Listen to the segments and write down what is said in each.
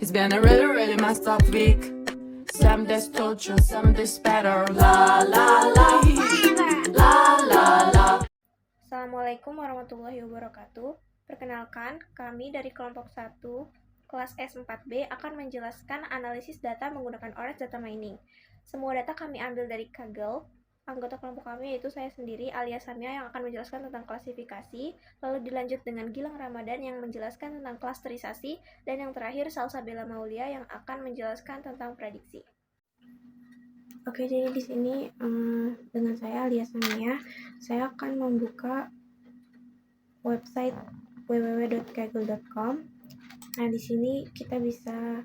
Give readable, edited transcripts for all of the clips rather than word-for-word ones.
It's been a really, really messed up week. Some days torture, some days better. La la la, la la la. Assalamualaikum warahmatullahi wabarakatuh. Perkenalkan, kami dari kelompok 1, kelas S4B akan menjelaskan analisis data menggunakan Orange Data Mining. Semua data kami ambil dari Kaggle. Anggota kelompok kami yaitu saya sendiri alias Samia yang akan menjelaskan tentang klasifikasi, lalu dilanjut dengan Gilang Ramadan yang menjelaskan tentang klasterisasi, dan yang terakhir Salsabella Maulia yang akan menjelaskan tentang prediksi. Oke, jadi di sini dengan saya alias Samia, saya akan membuka website www.kaggle.com. Nah, di sini kita bisa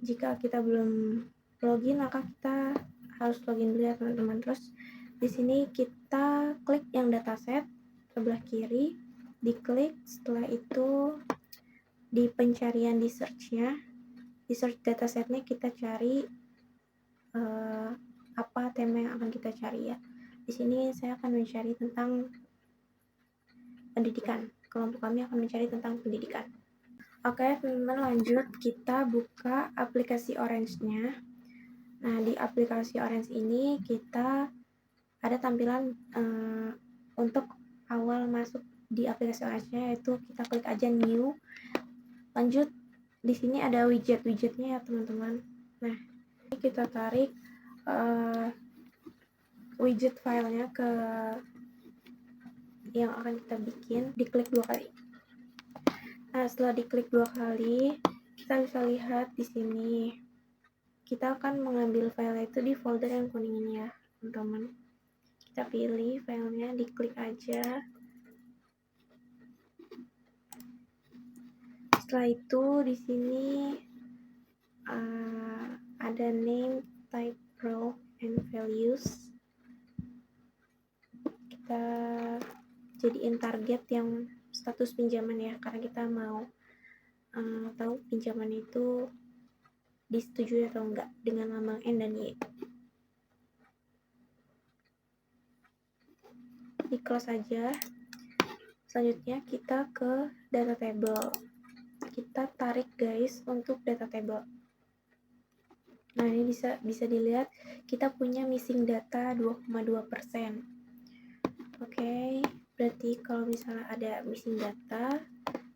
jika kita belum login maka kita harus login dulu ya teman-teman. Terus di sini kita klik yang dataset sebelah kiri, diklik, setelah itu di pencarian di search-nya, di search datasetnya kita cari apa tema yang akan kita cari ya. Di sini saya akan mencari tentang pendidikan. Kelompok kami akan mencari tentang pendidikan. Oke, teman-teman, lanjut kita buka aplikasi Orange-nya. Nah, di aplikasi Orange ini kita ada tampilan untuk awal masuk di aplikasi Orange-nya, yaitu kita klik aja new. Lanjut, di sini ada widget-widgetnya ya teman-teman. Nah, ini kita tarik widget filenya ke yang akan kita bikin, diklik 2 kali. Nah, setelah diklik 2 kali, kita bisa lihat di sini. Kita akan mengambil file itu di folder yang kuning ini ya, teman-teman. Kita pilih filenya, diklik aja. Setelah itu di sini ada name, type, role, and values. Kita jadiin target yang status pinjaman ya, karena kita mau tahu pinjaman itu disetujui atau enggak dengan lambang N dan Y. Di close aja. Selanjutnya kita ke data table. Kita tarik guys untuk data table. Nah, ini bisa dilihat kita punya missing data 2,2%. Oke, berarti kalau misalnya ada missing data,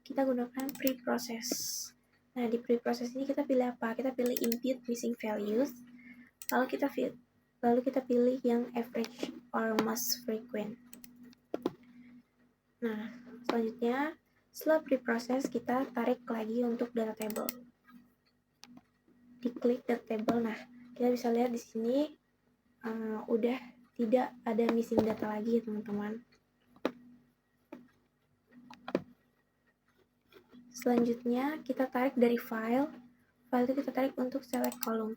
kita gunakan pre-process. Nah, di pre-process ini kita pilih apa? Kita pilih impute missing values. Lalu kita pilih yang average or most frequent. Nah, selanjutnya setelah pre-process kita tarik lagi untuk data table. Diklik data table. Nah, kita bisa lihat di sini udah tidak ada missing data lagi, teman-teman. Selanjutnya kita tarik dari file itu kita tarik untuk select column.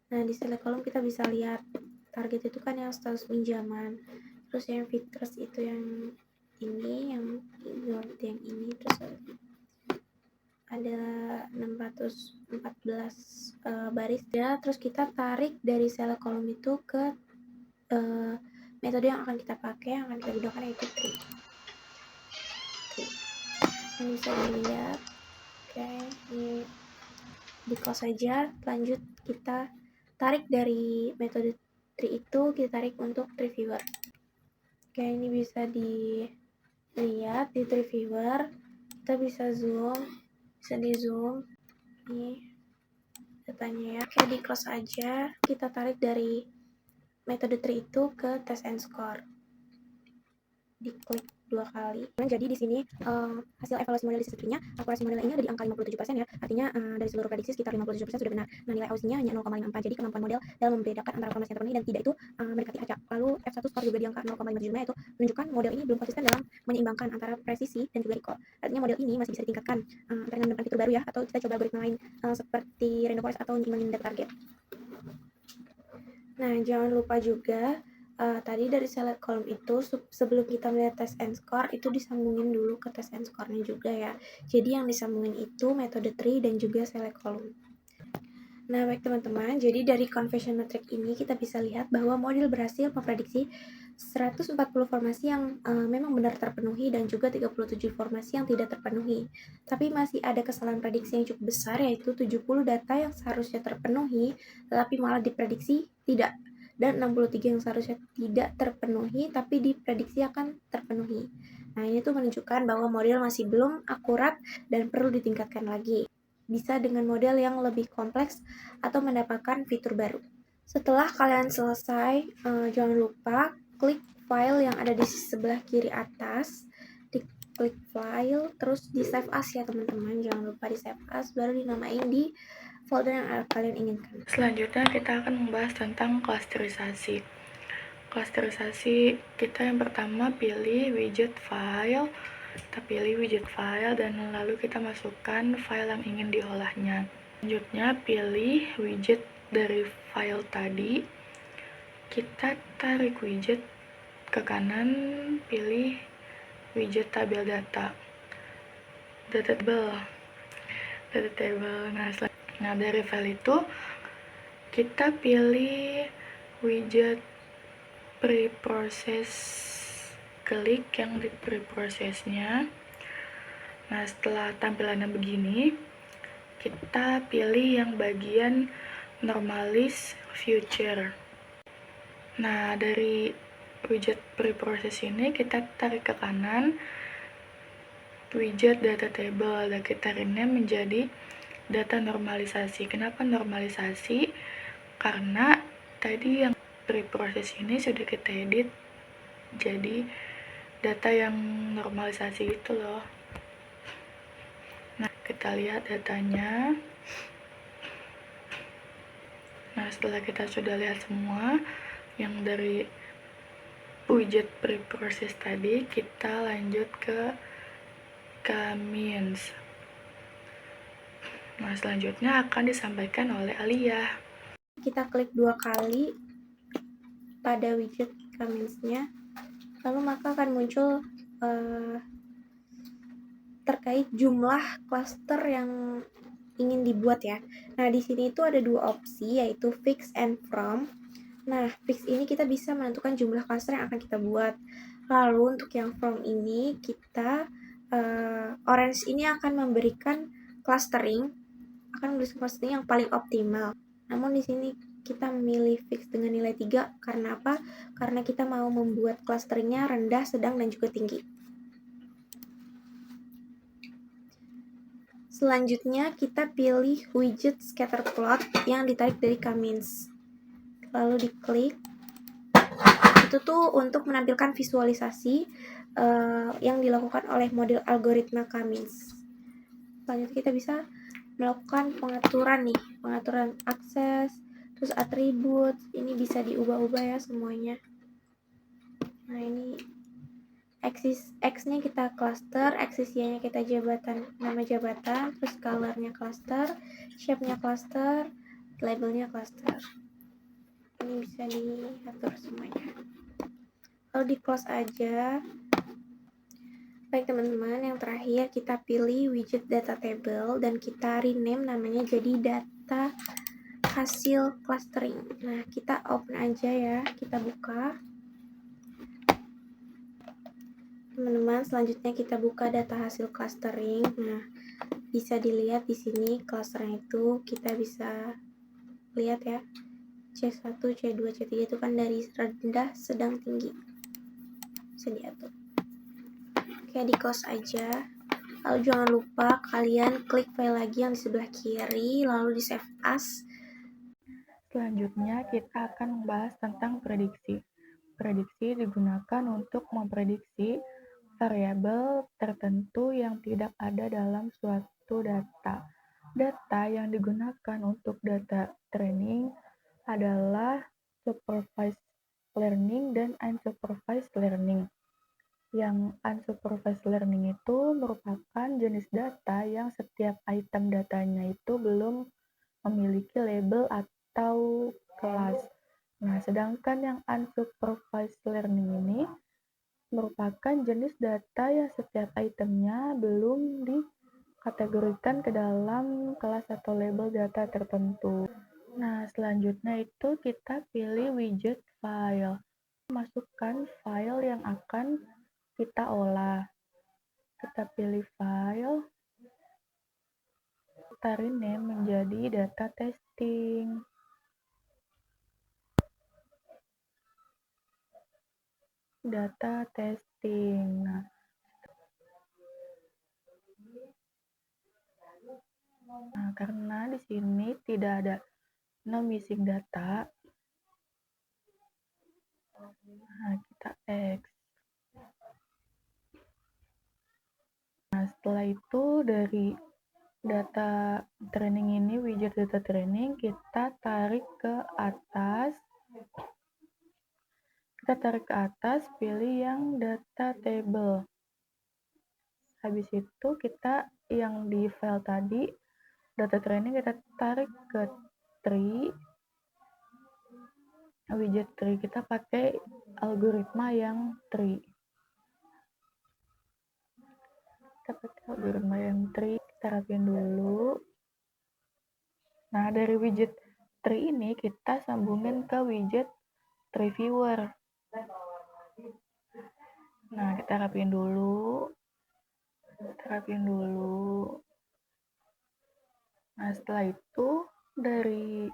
Nah, di select column kita bisa lihat target itu kan yang status pinjaman, terus yang features itu yang ini, yang ini, terus ada 614 baris ya. Terus kita tarik dari select column itu ke metode yang akan kita pakai, yang akan kita gunakan yaitu tree. Ini bisa dilihat. Oke, ini di close saja. Lanjut kita tarik dari metode tree itu, kita tarik untuk tree viewer. Oke, ini bisa dilihat di tree viewer. Kita bisa zoom, bisa di zoom. Ini datanya ya. Oke, di close aja. Kita tarik dari metode tree itu ke test and score. Diklik 2 kali. Nah, jadi di sini hasil evaluasi model di tree-nya, akurasi modelnya ini ada di angka 57% ya. Artinya dari seluruh prediksi sekitar 57% sudah benar. Nah, nilai AUC-nya hanya 0,54. Jadi kemampuan model dalam membedakan antara formasi yang terpenuhi dan tidak itu mendekati acak. Lalu F1 score juga di angka 0,575, yaitu menunjukkan model ini belum konsisten dalam menyeimbangkan antara presisi dan juga recall. Artinya model ini masih bisa ditingkatkan antara dengan fitur baru ya, atau kita coba algoritma lain seperti random forest atau nyimbangin data target. Nah, jangan lupa juga tadi dari select column itu sebelum kita melihat test and score itu disambungin dulu ke test and score-nya juga ya. Jadi yang disambungin itu metode tree dan juga select column. Nah, baik teman-teman, jadi dari conversion metric ini kita bisa lihat bahwa model berhasil memprediksi 140 formasi yang memang benar terpenuhi dan juga 37 formasi yang tidak terpenuhi. Tapi masih ada kesalahan prediksi yang cukup besar, yaitu 70 data yang seharusnya terpenuhi tetapi malah diprediksi tidak, dan 63 yang seharusnya tidak terpenuhi tapi diprediksi akan terpenuhi. Nah, ini tuh menunjukkan bahwa model masih belum akurat dan perlu ditingkatkan lagi. Bisa dengan model yang lebih kompleks atau mendapatkan fitur baru. Setelah kalian selesai, jangan lupa klik file yang ada di sebelah kiri atas, diklik file, terus di save as ya teman-teman, jangan lupa di save as, baru dinamain di folder yang kalian inginkan. Selanjutnya kita akan membahas tentang klasterisasi. Klasterisasi kita yang pertama pilih widget file, kita pilih widget file dan lalu kita masukkan file yang ingin diolahnya. Selanjutnya pilih widget dari file tadi, kita tarik widget ke kanan, pilih widget tabel data, data table. Nah, dari file itu kita pilih widget preprocess, klik yang di preprocessnya. Nah, setelah tampilannya begini, kita pilih yang bagian normalis future. Nah, dari widget preprocess ini kita tarik ke kanan widget data table dan kita rename menjadi data normalisasi. Kenapa normalisasi? Karena tadi yang preprocess ini sudah kita edit jadi data yang normalisasi itu loh. Nah, kita lihat datanya. Nah, setelah kita sudah lihat semua yang dari widget preprocess tadi, kita lanjut ke Kamins. Nah, selanjutnya akan disampaikan oleh Alia. Kita klik 2 kali pada widget Kamins-nya, lalu maka akan muncul terkait jumlah cluster yang ingin dibuat ya. Nah, di sini itu ada 2 opsi, yaitu fix and from. Nah, fix ini kita bisa menentukan jumlah cluster yang akan kita buat. Lalu untuk yang from ini kita orange ini akan memberikan clustering yang paling optimal. Namun di sini kita memilih fix dengan nilai 3 karena apa? Karena kita mau membuat clusteringnya rendah, sedang, dan juga tinggi. Selanjutnya kita pilih widget scatter plot yang ditarik dari Kamins. Lalu diklik. Itu tuh untuk menampilkan visualisasi yang dilakukan oleh model algoritma Kamins. Selanjutnya kita bisa melakukan pengaturan akses, terus atribut, ini bisa diubah-ubah ya semuanya. Nah, ini X-nya kita cluster, axis Y-nya kita nama jabatan, terus color-nya cluster, shape-nya cluster, label-nya cluster. Ini bisa diatur semuanya. Lalu di close aja. Baik teman-teman, yang terakhir kita pilih widget data table dan kita rename namanya jadi data hasil clustering. Nah, kita open aja ya, kita buka. Teman-teman, selanjutnya kita buka data hasil clustering. Nah, bisa dilihat di sini clusternya itu kita bisa lihat ya. C1, C2, C3 itu kan dari rendah, sedang, tinggi. Bisa diatur. Oke, di close aja. Lalu jangan lupa kalian klik file lagi yang di sebelah kiri, lalu di save as. Selanjutnya kita akan membahas tentang prediksi. Prediksi digunakan untuk memprediksi variabel tertentu yang tidak ada dalam suatu data. Data yang digunakan untuk data training adalah supervised learning dan unsupervised learning. Yang unsupervised learning itu merupakan jenis data yang setiap item datanya itu belum memiliki label atau kelas. Nah, sedangkan yang unsupervised learning ini merupakan jenis data yang setiap itemnya belum dikategorikan ke dalam kelas atau label data tertentu. Nah, selanjutnya itu kita pilih widget file. masukkan file yang akan kita olah. Kita pilih file, kita rename menjadi data testing. Data testing. Nah, karena di sini tidak ada no missing data, nah kita X. Nah, setelah itu dari data training ini, widget data training, kita tarik ke atas. Kita tarik ke atas, pilih yang data table. Habis itu kita yang di file tadi, data training, kita tarik ke tree. Widget tree kita pakai algoritma yang tree. Kita pakai algoritma yang tree, kita rapiin dulu. Nah, dari widget tree ini kita sambungin ke widget tree viewer. Nah, kita rapiin dulu. Nah, setelah itu dari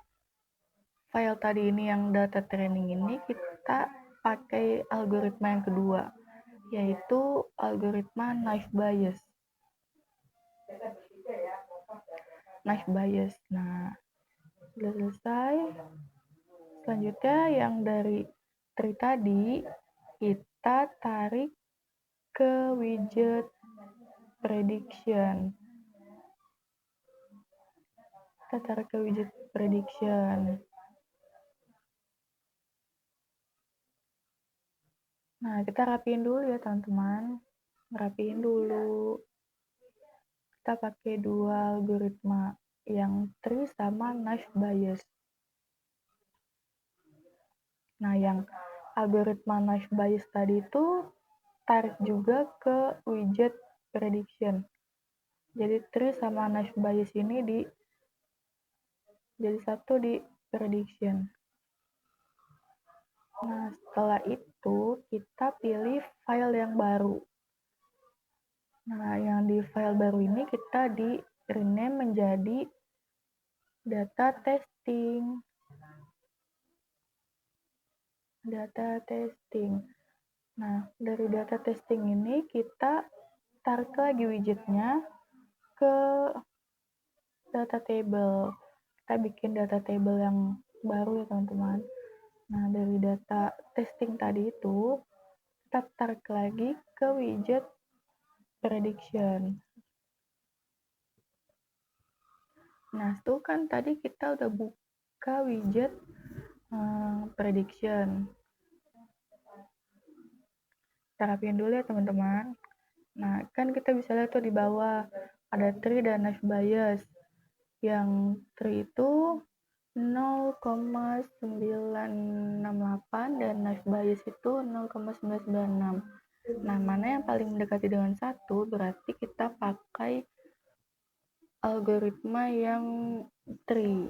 file tadi ini yang data training ini kita pakai algoritma yang kedua, yaitu algoritma naive Bayes. Nah, sudah selesai. Selanjutnya yang dari tree tadi kita tarik ke widget prediction. Nah, kita rapiin dulu ya teman-teman. Rapiin dulu. Kita pakai dua algoritma, yang tree sama naive Bayes. Nah, yang algoritma naive Bayes tadi itu tarik juga ke widget prediction. Jadi tree sama naive Bayes ini jadi satu di prediction. Nah, setelah itu kita pilih file yang baru. Nah, yang di file baru ini kita di rename menjadi data testing. Nah, dari data testing ini kita tarik lagi widgetnya ke data table. Kita bikin data table yang baru ya teman-teman. Nah, dari data testing tadi itu kita tarik lagi ke widget prediction. Nah, itu kan tadi kita udah buka widget prediction. Kita rapiin dulu ya teman-teman. Nah, kan kita bisa lihat tuh di bawah ada tree dan naive Bayes. Yang tree itu 0,968 dan naive Bayes itu 0,996. Nah, mana yang paling mendekati dengan 1 berarti kita pakai algoritma yang tree.